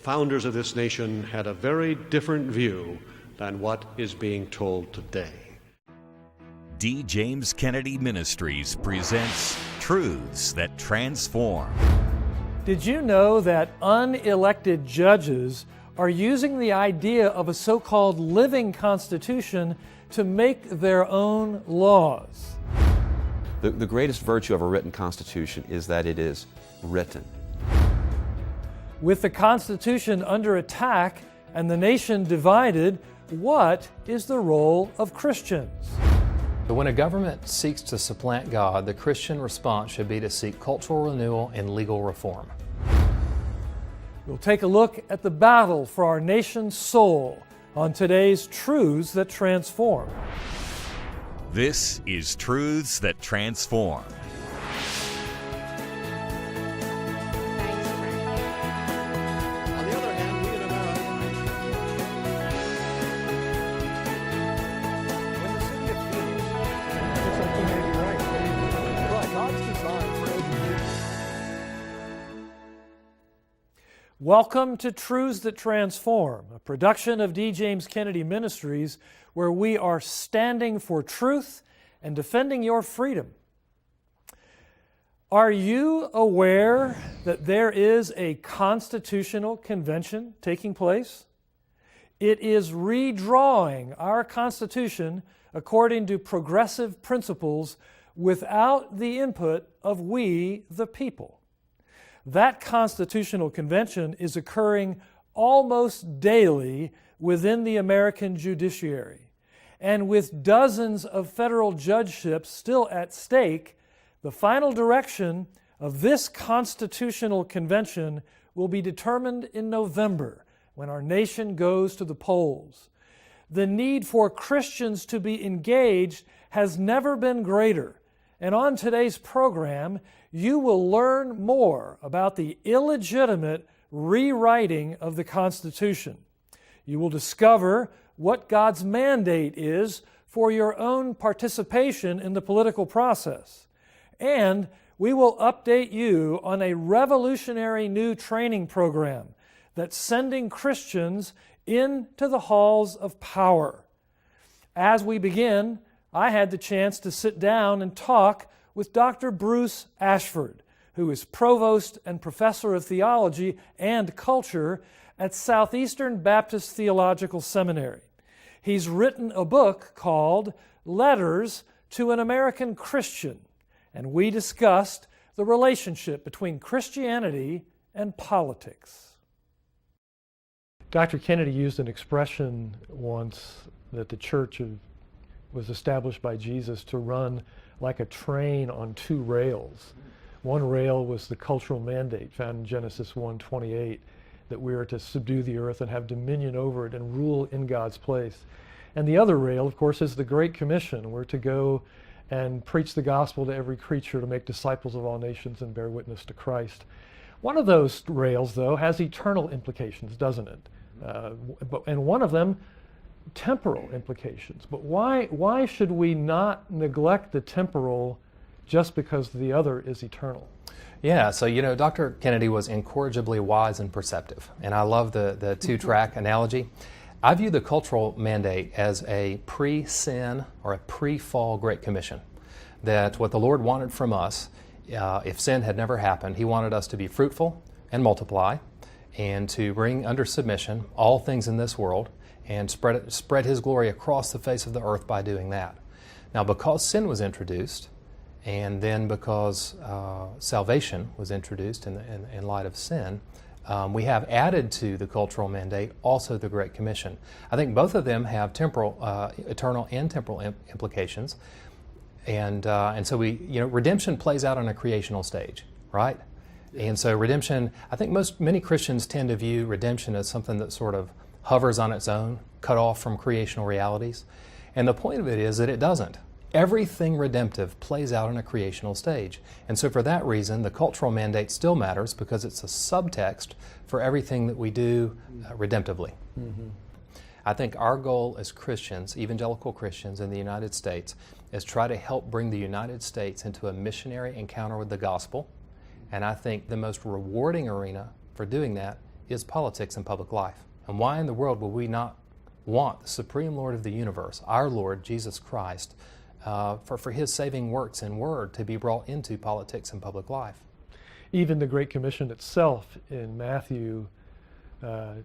founders of this nation had a very different view than what is being told today. D. James Kennedy Ministries presents Truths That Transform. Did you know that unelected judges are using the idea of a so-called living constitution to make their own laws? The greatest virtue of a written constitution is that it is written. With the Constitution under attack and the nation divided, what is the role of Christians? When a government seeks to supplant God, the Christian response should be to seek cultural renewal and legal reform. We'll take a look at the battle for our nation's soul on today's Truths That Transform. This is Truths That Transform. Welcome to Truths That Transform, a production of D. James Kennedy Ministries, where we are standing for truth and defending your freedom. Are you aware that there is a constitutional convention taking place? It is redrawing our Constitution according to progressive principles without the input of we, the people. That constitutional convention is occurring almost daily within the American judiciary. And with dozens of federal judgeships still at stake, the final direction of this constitutional convention will be determined in November when our nation goes to the polls. The need for Christians to be engaged has never been greater. And on today's program, you will learn more about the illegitimate rewriting of the Constitution. You will discover what God's mandate is for your own participation in the political process. And we will update you on a revolutionary new training program that's sending Christians into the halls of power. As we begin, I had the chance to sit down and talk with Dr. Bruce Ashford, who is Provost and Professor of Theology and Culture at Southeastern Baptist Theological Seminary. He's written a book called Letters to an American Christian, and we discussed the relationship between Christianity and politics. Dr. Kennedy used an expression once that the church was established by Jesus to run like a train on two rails. One rail was the cultural mandate found in Genesis 1:28, that we are to subdue the earth and have dominion over it and rule in God's place. And the other rail, of course, is the Great Commission. We're to go and preach the gospel to every creature, to make disciples of all nations and bear witness to Christ. One of those rails, though, has eternal implications, doesn't it? And one of them, temporal implications. But why should we not neglect the temporal just because the other is eternal? Yeah, so Dr. Kennedy was incorrigibly wise and perceptive, and I love the two-track analogy. I view the cultural mandate as a pre-sin or a pre-fall Great Commission, that what the Lord wanted from us, if sin had never happened, He wanted us to be fruitful and multiply, and to bring under submission all things in this world, and spread His glory across the face of the earth by doing that. Now, because sin was introduced, and then because salvation was introduced in light of sin, we have added to the cultural mandate also the Great Commission. I think both of them have eternal and temporal implications, and so redemption plays out on a creational stage, right? And so redemption, I think many Christians tend to view redemption as something that sort of hovers on its own, cut off from creational realities. And the point of it is that it doesn't. Everything redemptive plays out on a creational stage. And so for that reason, the cultural mandate still matters because it's a subtext for everything that we do redemptively. Mm-hmm. I think our goal as Christians, evangelical Christians in the United States, is try to help bring the United States into a missionary encounter with the gospel. And I think the most rewarding arena for doing that is politics and public life. And why in the world would we not want the Supreme Lord of the universe, our Lord Jesus Christ, for His saving works and word to be brought into politics and public life? Even the Great Commission itself in Matthew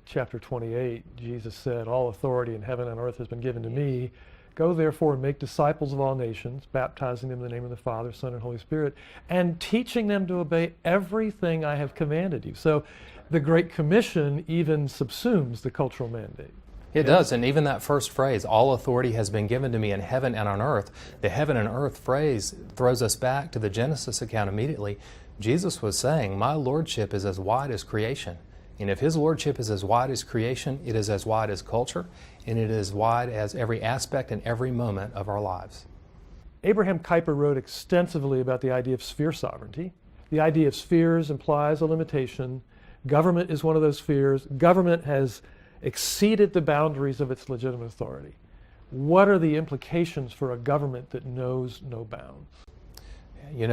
chapter 28, Jesus said, "All authority in heaven and earth has been given to me. Go therefore and make disciples of all nations, baptizing them in the name of the Father, Son, and Holy Spirit, and teaching them to obey everything I have commanded you." So the Great Commission even subsumes the cultural mandate. It does, and even that first phrase, "all authority has been given to me in heaven and on earth," the heaven and earth phrase throws us back to the Genesis account immediately. Jesus was saying, my lordship is as wide as creation. And if His lordship is as wide as creation, it is as wide as culture, and it is as wide as every aspect and every moment of our lives. Abraham Kuyper wrote extensively about the idea of sphere sovereignty. The idea of spheres implies a limitation. Government is one of those spheres. Government has exceeded the boundaries of its legitimate authority. What are the implications for a government that knows no bounds?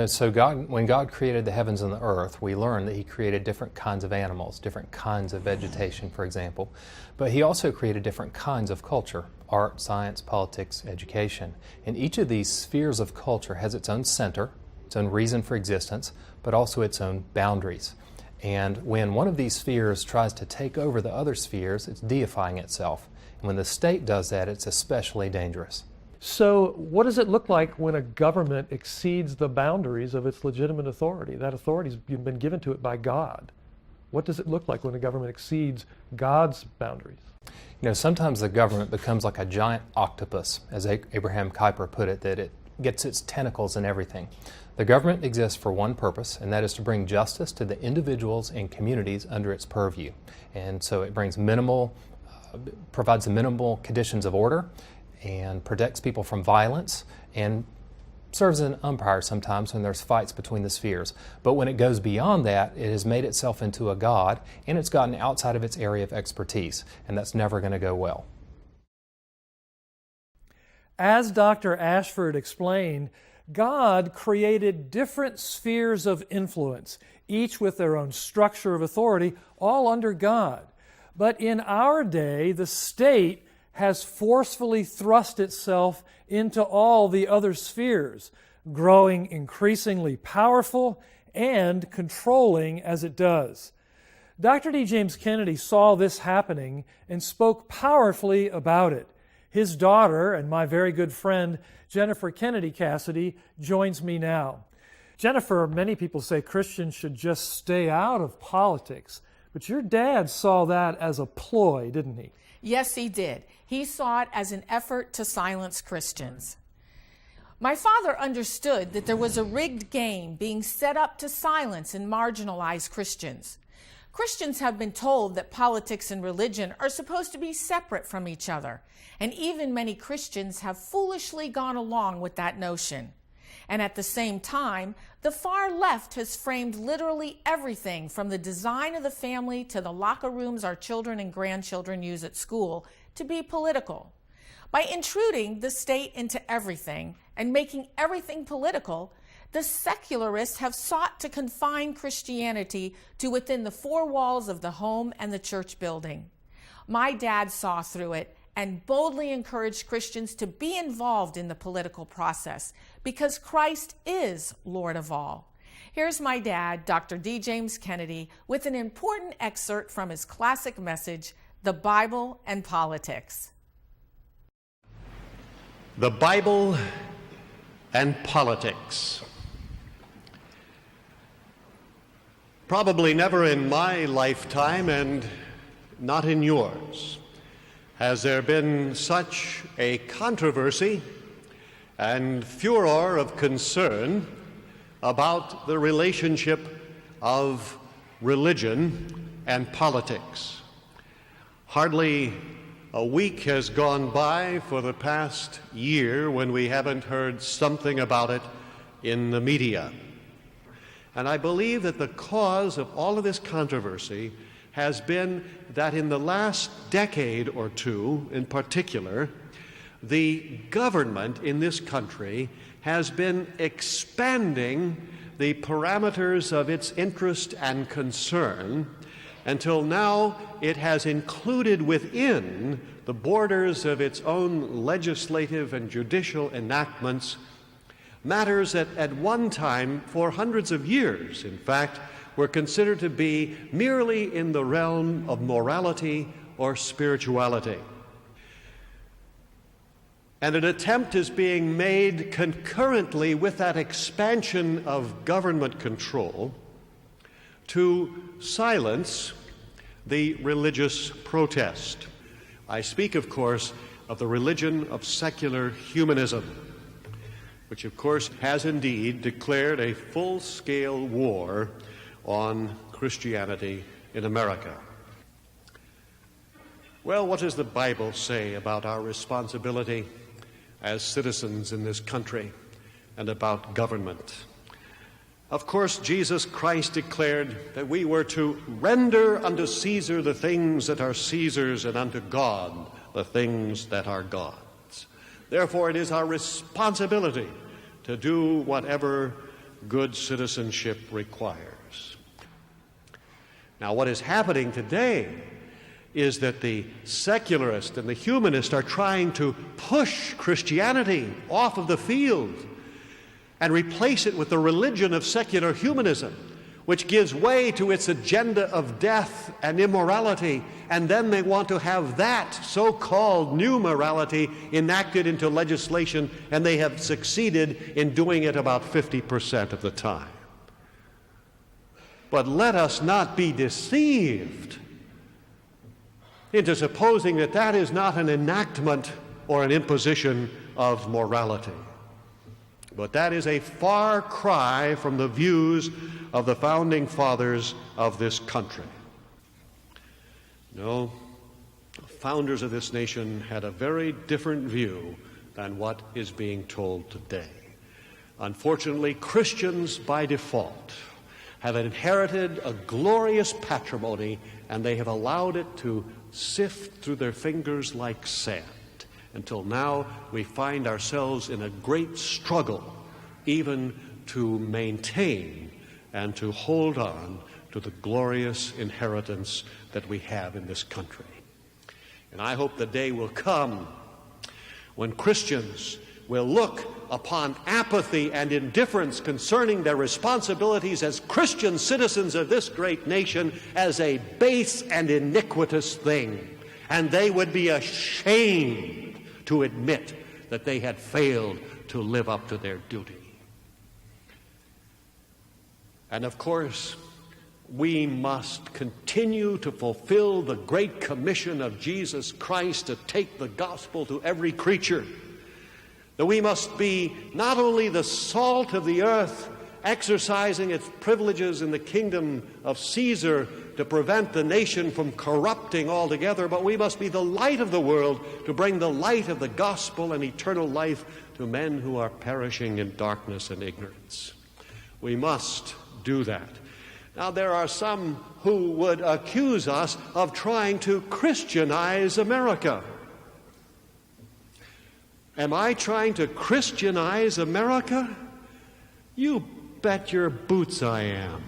So when God created the heavens and the earth, we learned that He created different kinds of animals, different kinds of vegetation, for example. But He also created different kinds of culture: art, science, politics, education. And each of these spheres of culture has its own center, its own reason for existence, but also its own boundaries. And when one of these spheres tries to take over the other spheres, it's deifying itself. And when the state does that, it's especially dangerous. So what does it look like when a government exceeds the boundaries of its legitimate authority? That authority has been given to it by God. What does it look like when a government exceeds God's boundaries? Sometimes the government becomes like a giant octopus, as Abraham Kuyper put it, that it gets its tentacles in everything. The government exists for one purpose, and that is to bring justice to the individuals and communities under its purview. And so it brings provides minimal conditions of order, and protects people from violence, and serves as an umpire sometimes when there's fights between the spheres. But when it goes beyond that, it has made itself into a god, and it's gotten outside of its area of expertise, and that's never going to go well. As Dr. Ashford explained, God created different spheres of influence, each with their own structure of authority, all under God. But in our day, the state has forcefully thrust itself into all the other spheres, growing increasingly powerful and controlling as it does. Dr. D. James Kennedy saw this happening and spoke powerfully about it. His daughter and my very good friend, Jennifer Kennedy Cassidy, joins me now. Jennifer, many people say Christians should just stay out of politics, but your dad saw that as a ploy, didn't he? Yes, he did. He saw it as an effort to silence Christians. My father understood that there was a rigged game being set up to silence and marginalize Christians. Christians have been told that politics and religion are supposed to be separate from each other, and even many Christians have foolishly gone along with that notion. And at the same time, the far left has framed literally everything from the design of the family to the locker rooms our children and grandchildren use at school to be political. By intruding the state into everything and making everything political, the secularists have sought to confine Christianity to within the four walls of the home and the church building. My dad saw through it and boldly encouraged Christians to be involved in the political process because Christ is Lord of all. Here's my dad, Dr. D. James Kennedy, with an important excerpt from his classic message, The Bible and Politics. The Bible and Politics. Probably never in my lifetime, and not in yours, has there been such a controversy and furor of concern about the relationship of religion and politics. Hardly a week has gone by for the past year when we haven't heard something about it in the media. And I believe that the cause of all of this controversy has been that in the last decade or two, in particular, the government in this country has been expanding the parameters of its interest and concern until now it has included within the borders of its own legislative and judicial enactments matters that at one time, for hundreds of years, in fact, were considered to be merely in the realm of morality or spirituality. And an attempt is being made concurrently with that expansion of government control to silence the religious protest. I speak, of course, of the religion of secular humanism, which, of course, has indeed declared a full-scale war on Christianity in America. Well, what does the Bible say about our responsibility as citizens in this country and about government? Of course, Jesus Christ declared that we were to render unto Caesar the things that are Caesar's and unto God the things that are God's. Therefore, it is our responsibility to do whatever good citizenship requires. Now, what is happening today is that the secularist and the humanist are trying to push Christianity off of the field and replace it with the religion of secular humanism, which gives way to its agenda of death and immorality, and then they want to have that so-called new morality enacted into legislation, and they have succeeded in doing it about 50% of the time. But let us not be deceived into supposing that that is not an enactment or an imposition of morality. But that is a far cry from the views of the founding fathers of this country. No, the founders of this nation had a very different view than what is being told today. Unfortunately, Christians by default have inherited a glorious patrimony, and they have allowed it to sift through their fingers like sand, until now we find ourselves in a great struggle even to maintain and to hold on to the glorious inheritance that we have in this country. And I hope the day will come when Christians will look upon apathy and indifference concerning their responsibilities as Christian citizens of this great nation as a base and iniquitous thing, and they would be ashamed to admit that they had failed to live up to their duty. And of course, we must continue to fulfill the great commission of Jesus Christ to take the gospel to every creature. That we must be not only the salt of the earth, exercising its privileges in the kingdom of Caesar to prevent the nation from corrupting altogether, but we must be the light of the world to bring the light of the gospel and eternal life to men who are perishing in darkness and ignorance. We must do that. Now, there are some who would accuse us of trying to Christianize America. Am I trying to Christianize America? You bet your boots I am.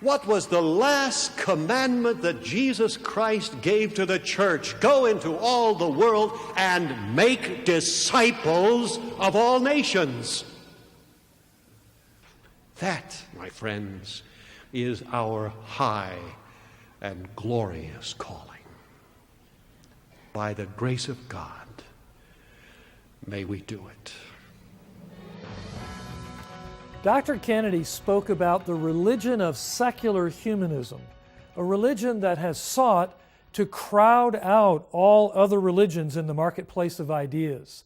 What was the last commandment that Jesus Christ gave to the church? Go into all the world and make disciples of all nations. That, my friends, is our high and glorious calling. By the grace of God, may we do it. Dr. Kennedy spoke about the religion of secular humanism, a religion that has sought to crowd out all other religions in the marketplace of ideas.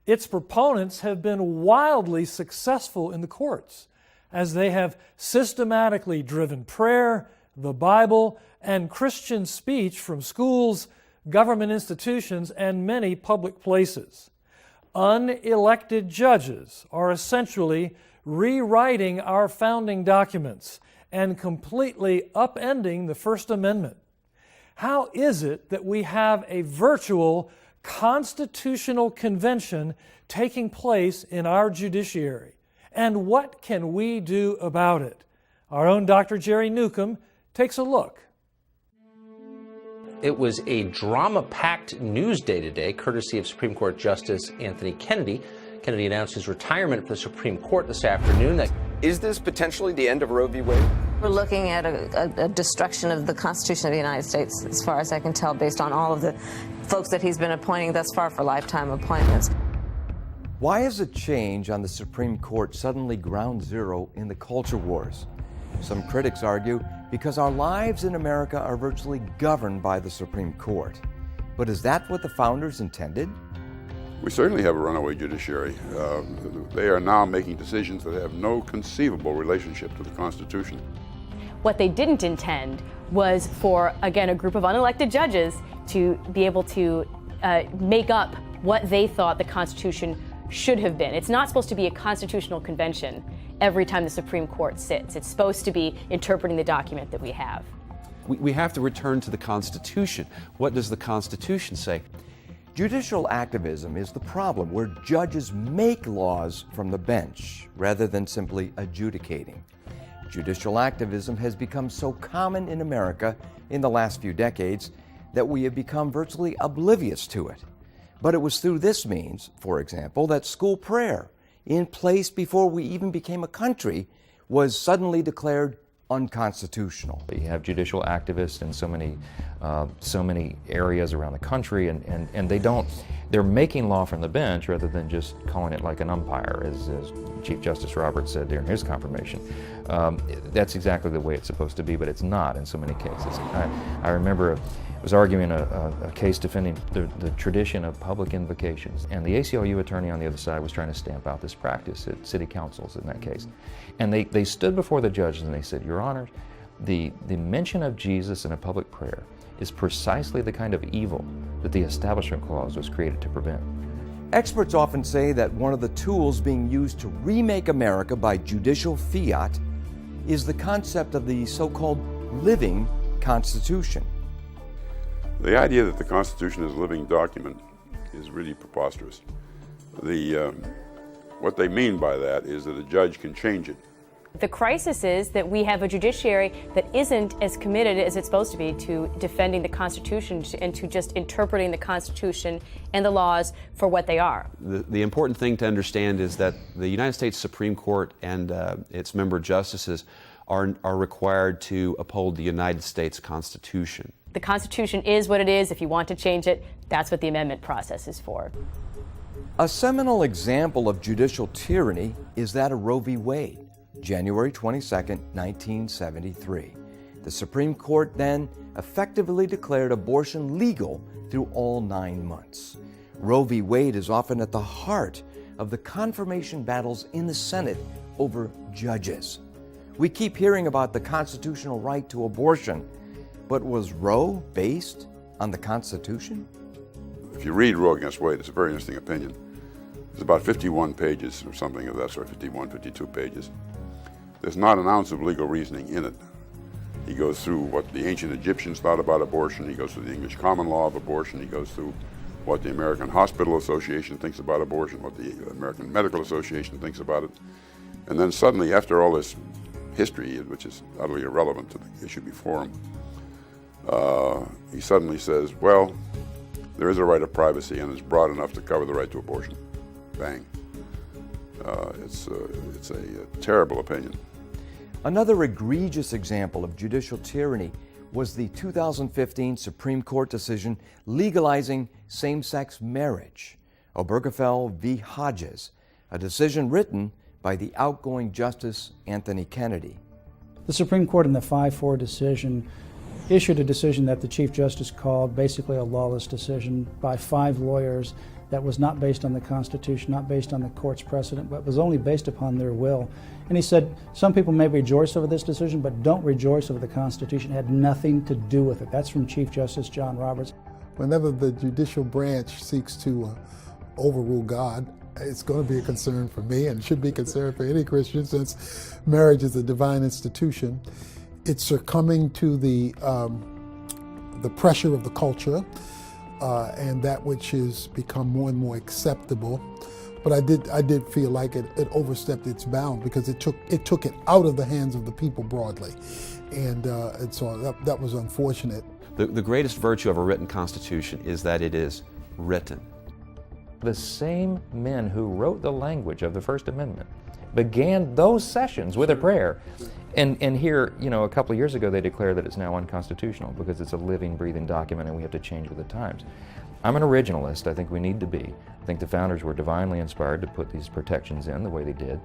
Its proponents have been wildly successful in the courts, as they have systematically driven prayer, the Bible, and Christian speech from schools, government institutions, and many public places. Unelected judges are essentially rewriting our founding documents and completely upending the First Amendment. How is it that we have a virtual constitutional convention taking place in our judiciary? And what can we do about it? Our own Dr. Jerry Newcomb takes a look. It was a drama-packed news day today, courtesy of Supreme Court Justice Anthony Kennedy. Kennedy announced his retirement from the Supreme Court this afternoon. Is this potentially the end of Roe v. Wade? We're looking at a destruction of the Constitution of the United States, as far as I can tell, based on all of the folks that he's been appointing thus far for lifetime appointments. Why is a change on the Supreme Court suddenly ground zero in the culture wars? Some critics argue because our lives in America are virtually governed by the Supreme Court. But is that what the founders intended? We certainly have a runaway judiciary. They are now making decisions that have no conceivable relationship to the Constitution. What they didn't intend was for, again, a group of unelected judges to be able to make up what they thought the Constitution should have been. It's not supposed to be a constitutional convention every time the Supreme Court sits. It's supposed to be interpreting the document that we have. We have to return to the Constitution. What does the Constitution say? Judicial activism is the problem, where judges make laws from the bench rather than simply adjudicating. Judicial activism has become so common in America in the last few decades that we have become virtually oblivious to it. But it was through this means, for example, that school prayer, in place before we even became a country, was suddenly declared unconstitutional. You have judicial activists in so many areas around the country, and they're making law from the bench rather than just calling it like an umpire, as Chief Justice Roberts said during his confirmation. That's exactly the way it's supposed to be, but it's not in so many cases. I remember I was arguing a case defending the tradition of public invocations, and the ACLU attorney on the other side was trying to stamp out this practice at city councils in that case. And they stood before the judges and they said, Your Honor, the mention of Jesus in a public prayer is precisely the kind of evil that the Establishment Clause was created to prevent. Experts often say that one of the tools being used to remake America by judicial fiat is the concept of the so-called living Constitution. The idea that the Constitution is a living document is really preposterous. What they mean by that is that a judge can change it. The crisis is that we have a judiciary that isn't as committed as it's supposed to be to defending the Constitution and to just interpreting the Constitution and the laws for what they are. The important thing to understand is that the United States Supreme Court and its member justices are required to uphold the United States Constitution. The Constitution is what it is. If you want to change it, that's what the amendment process is for. A seminal example of judicial tyranny is that of Roe v. Wade, January 22, 1973. The Supreme Court then effectively declared abortion legal through all 9 months. Roe v. Wade is often at the heart of the confirmation battles in the Senate over judges. We keep hearing about the constitutional right to abortion, but was Roe based on the Constitution? If you read Roe against Wade, it's a very interesting opinion. It's about 51 pages or something of that sort, 51, 52 pages. There's not an ounce of legal reasoning in it. He goes through what the ancient Egyptians thought about abortion. He goes through the English common law of abortion. He goes through what the American Hospital Association thinks about abortion, what the American Medical Association thinks about it. And then suddenly, after all this history, which is utterly irrelevant to the issue before him, he suddenly says, well, there is a right of privacy and it's broad enough to cover the right to abortion. Bang. It's a terrible opinion. Another egregious example of judicial tyranny was the 2015 Supreme Court decision legalizing same-sex marriage, Obergefell v. Hodges, a decision written by the outgoing Justice Anthony Kennedy. The Supreme Court in the 5-4 decision issued a decision that the Chief Justice called basically a lawless decision by 5 lawyers that was not based on the Constitution, not based on the court's precedent, but was only based upon their will. And he said, some people may rejoice over this decision, but don't rejoice over the Constitution. It had nothing to do with it. That's from Chief Justice John Roberts. Whenever the judicial branch seeks to overrule God, it's going to be a concern for me, and it should be a concern for any Christian, since marriage is a divine institution. It's succumbing to the the pressure of the culture and that which has become more and more acceptable. But I did feel like it overstepped its bounds because it took it out of the hands of the people broadly, and so that was unfortunate. The greatest virtue of a written constitution is that it is written. The same men who wrote the language of the First Amendment began those sessions with a prayer. And here, a couple of years ago, they declared that it's now unconstitutional because it's a living, breathing document and we have to change with the times. I'm an originalist. I think we need to be. I think the founders were divinely inspired to put these protections in the way they did,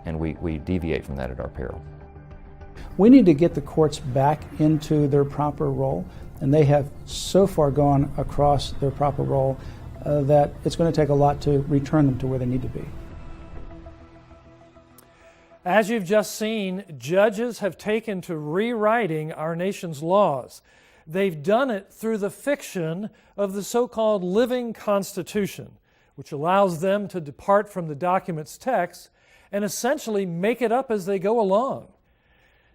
and we deviate from that at our peril. We need to get the courts back into their proper role, and they have so far gone across their proper role that it's going to take a lot to return them to where they need to be. As you've just seen, judges have taken to rewriting our nation's laws. They've done it through the fiction of the so-called living Constitution, which allows them to depart from the document's text and essentially make it up as they go along.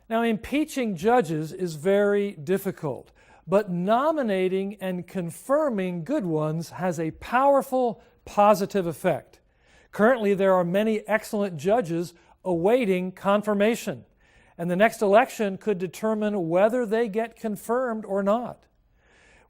Now, impeaching judges is very difficult, but nominating and confirming good ones has a powerful positive effect. Currently, there are many excellent judges awaiting confirmation, and the next election could determine whether they get confirmed or not.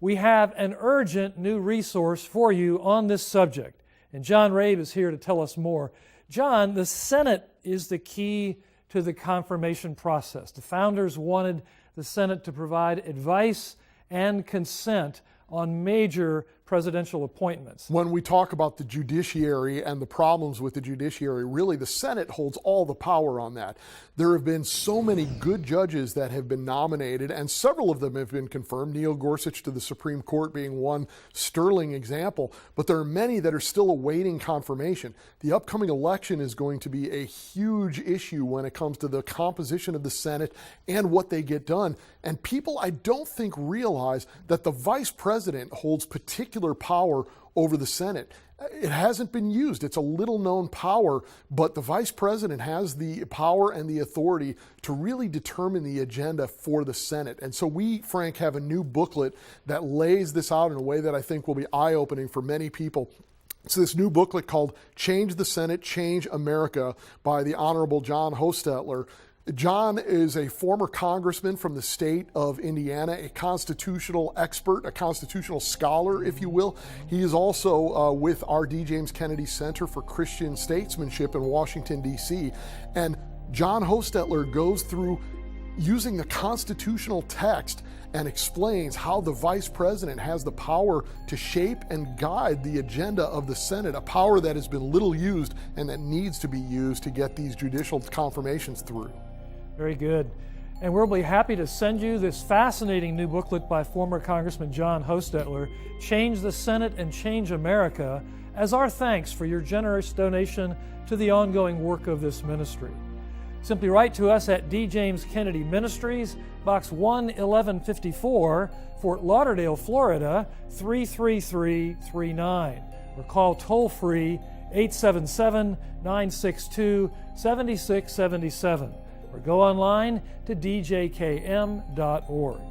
We have an urgent new resource for you on this subject, and John Rabe is here to tell us more. John, the Senate is the key to the confirmation process. The founders wanted the Senate to provide advice and consent on major presidential appointments. When we talk about the judiciary and the problems with the judiciary, really the Senate holds all the power on that. There have been so many good judges that have been nominated, and several of them have been confirmed, Neil Gorsuch to the Supreme Court being one sterling example, but there are many that are still awaiting confirmation. The upcoming election is going to be a huge issue when it comes to the composition of the Senate and what they get done. And people, I don't think, realize that the vice president holds particular power over the Senate. It hasn't been used. It's a little known power, but the vice president has the power and the authority to really determine the agenda for the Senate. And so we, Frank, have a new booklet that lays this out in a way that I think will be eye-opening for many people. It's this new booklet called Change the Senate, Change America by the Honorable John Hostetler. John is a former congressman from the state of Indiana, a constitutional expert, a constitutional scholar, if you will. He is also with our D. James Kennedy Center for Christian Statesmanship in Washington, D.C. And John Hostetler goes through using the constitutional text and explains how the vice president has the power to shape and guide the agenda of the Senate, a power that has been little used and that needs to be used to get these judicial confirmations through. Very good. And we'll be happy to send you this fascinating new booklet by former Congressman John Hostetler, Change the Senate and Change America, as our thanks for your generous donation to the ongoing work of this ministry. Simply write to us at D. James Kennedy Ministries, Box 11154, Fort Lauderdale, Florida, 33339. Or call toll-free 877-962-7677. Or go online to djkm.org.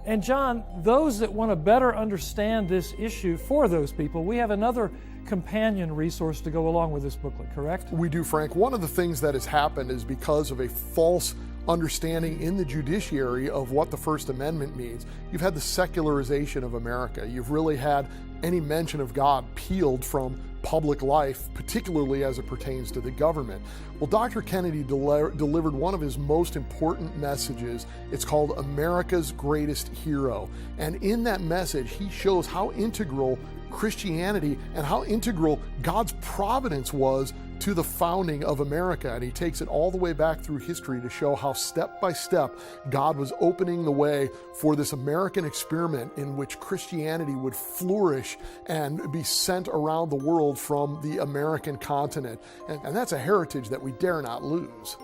And John, those that want to better understand this issue, for those people, we have another companion resource to go along with this booklet, correct? We do, Frank. One of the things that has happened is because of a false understanding in the judiciary of what the First Amendment means. You've had the secularization of America. You've really had any mention of God peeled from public life, particularly as it pertains to the government. Well, Dr. Kennedy delivered one of his most important messages. It's called America's Greatest Hero. And in that message, he shows how integral Christianity and how integral God's providence was to the founding of America. And he takes it all the way back through history to show how step by step God was opening the way for this American experiment in which Christianity would flourish and be sent around the world from the American continent. And that's a heritage that we dare not lose.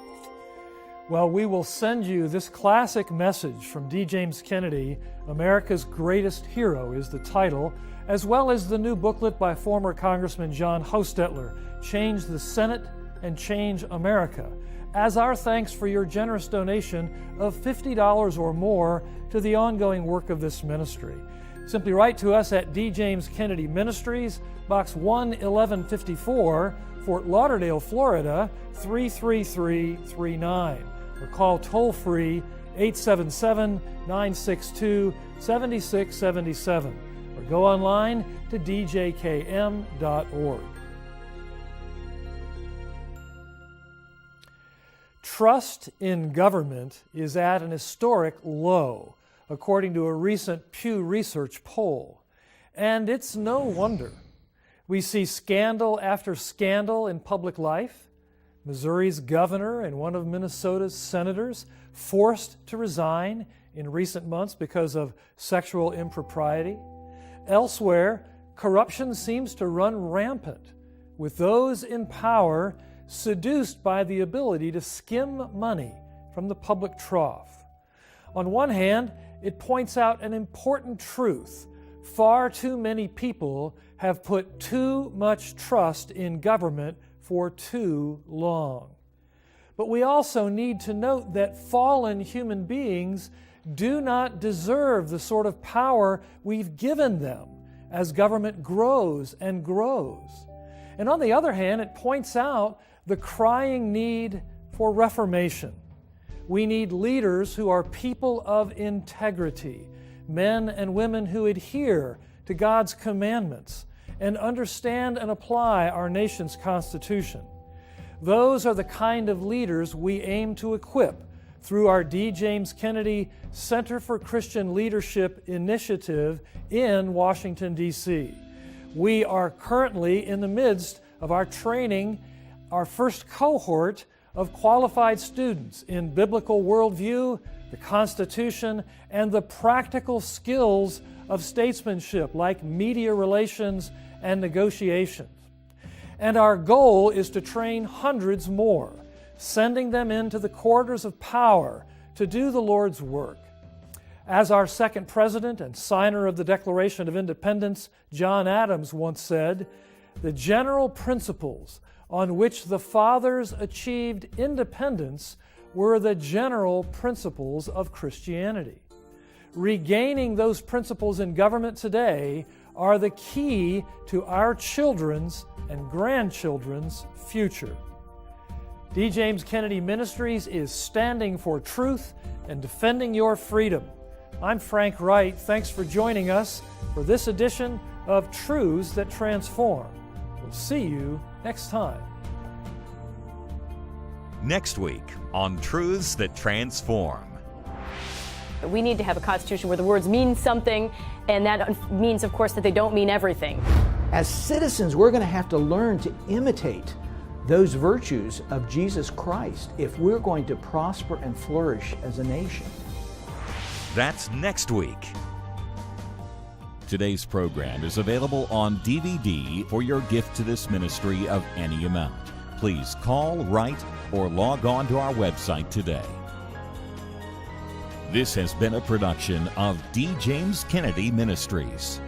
Well, we will send you this classic message from D. James Kennedy, America's Greatest Hero is the title, as well as the new booklet by former Congressman John Hostetler, Change the Senate and Change America. as our thanks for your generous donation of $50 or more to the ongoing work of this ministry. Simply write to us at D. James Kennedy Ministries, Box 11154, Fort Lauderdale, Florida 33339, or call toll-free 877-962-7677, or go online to djkm.org. Trust in government is at an historic low, according to a recent Pew Research poll. And it's no wonder. We see scandal after scandal in public life. Missouri's governor and one of Minnesota's senators forced to resign in recent months because of sexual impropriety. Elsewhere, corruption seems to run rampant, with those in power seduced by the ability to skim money from the public trough. On one hand, it points out an important truth. Far too many people have put too much trust in government for too long. But we also need to note that fallen human beings do not deserve the sort of power we've given them as government grows and grows. And on the other hand, it points out the crying need for reformation. We need leaders who are people of integrity, men and women who adhere to God's commandments and understand and apply our nation's Constitution. Those are the kind of leaders we aim to equip through our D. James Kennedy Center for Christian Leadership initiative in Washington, D.C. We are currently in the midst of our training our first cohort of qualified students in biblical worldview, the Constitution, and the practical skills of statesmanship like media relations and negotiations. And our goal is to train hundreds more, sending them into the corridors of power to do the Lord's work. As our second president and signer of the Declaration of Independence, John Adams, once said, "The general principles on which the fathers achieved independence were the general principles of Christianity." Regaining those principles in government today are the key to our children's and grandchildren's future. D. James Kennedy Ministries is standing for truth and defending your freedom. I'm Frank Wright. Thanks for joining us for this edition of Truths That Transform. We'll see you next time. Next week on Truths That Transform. We need to have a constitution where the words mean something, and that means, of course, that they don't mean everything. As citizens, we're going to have to learn to imitate those virtues of Jesus Christ if we're going to prosper and flourish as a nation. That's next week. Today's program is available on DVD for your gift to this ministry of any amount. Please call, write, or log on to our website today. This has been a production of D. James Kennedy Ministries.